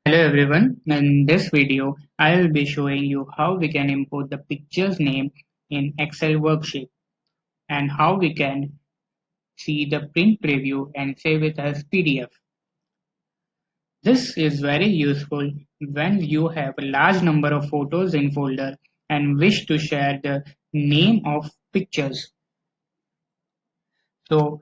Hello everyone, in this video I will be showing you how we can import the picture's name in Excel worksheet and how we can see the print preview and save it as PDF. This is very useful when you have a large number of photos in folder and wish to share the name of pictures. So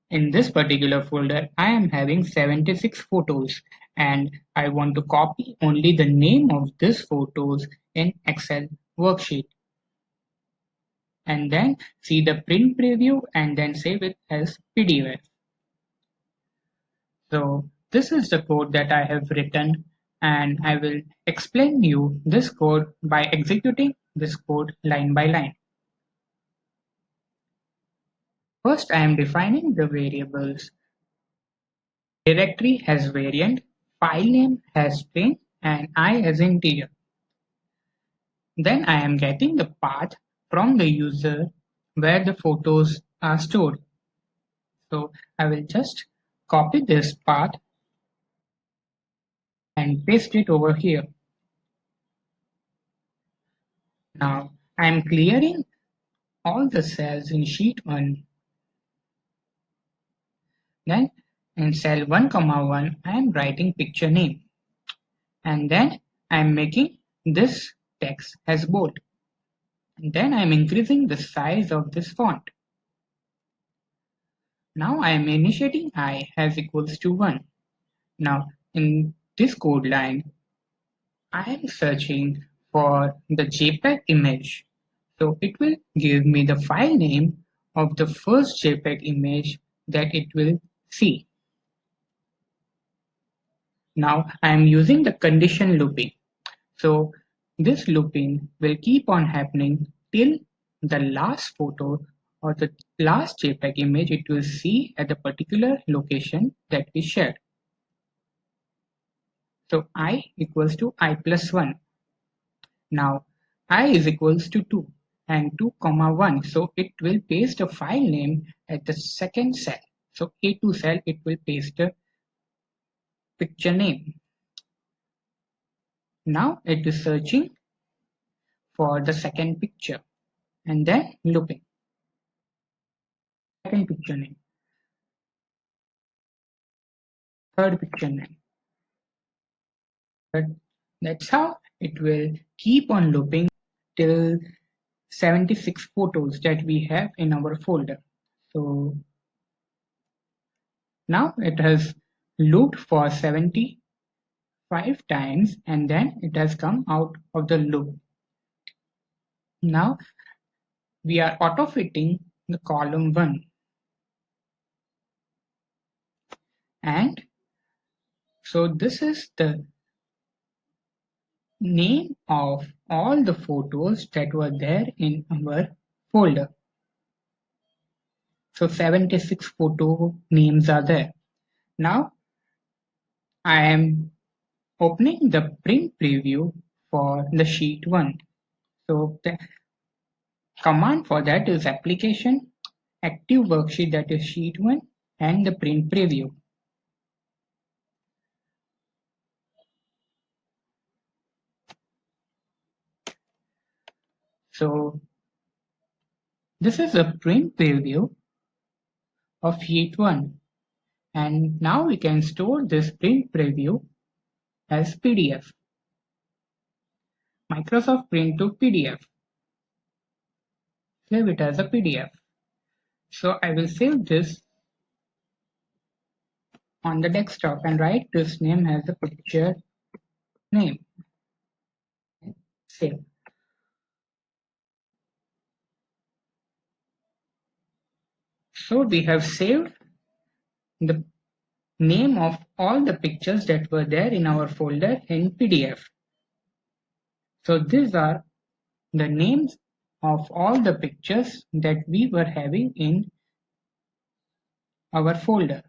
in this particular folder, I am having 76 photos and I want to copy only the name of these photos in Excel worksheet and then see the print preview and then save it as PDF. So this is the code that I have written and I will explain you this code by executing this code line by line. First, I am defining the variables. Directory has variant, file name has string, and I as integer. Then I am getting the path from the user where the photos are stored. So I will just copy this path and paste it over here. Now I am clearing all the cells in sheet 1. Then in cell 1, 1, I am writing picture name. And then I am making this text as bold. And then I am increasing the size of this font. Now I am initiating I as equals to 1. Now in this code line, I am searching for the JPEG image. So it will give me the file name of the first JPEG image that it will see. Now I am using the condition looping. So this looping will keep on happening till the last photo or the last JPEG image it will see at the particular location that we shared. So I equals to I plus 1. Now I is equals to 2 and 2 comma 1. So it will paste a file name at the second cell. So A2 cell it will paste the picture name. Now it is searching for the second picture and then looping. Second picture name, third picture name. But that's how it will keep on looping till 76 photos that we have in our folder. So now it has looped for 75 times and then it has come out of the loop. Now we are auto fitting the column 1 and so this is the name of all the photos that were there in our folder. So 76 photo names are there. Now I am opening the print preview for the sheet 1. So the command for that is application active worksheet, that is sheet 1, and the print preview. So this is a print preview of sheet 1 and now we can store this print preview as PDF. Microsoft Print to PDF. Save it as a PDF. So I will save this on the desktop and write this name as a picture name. Save. So we have saved the name of all the pictures that were there in our folder in PDF. So these are the names of all the pictures that we were having in our folder.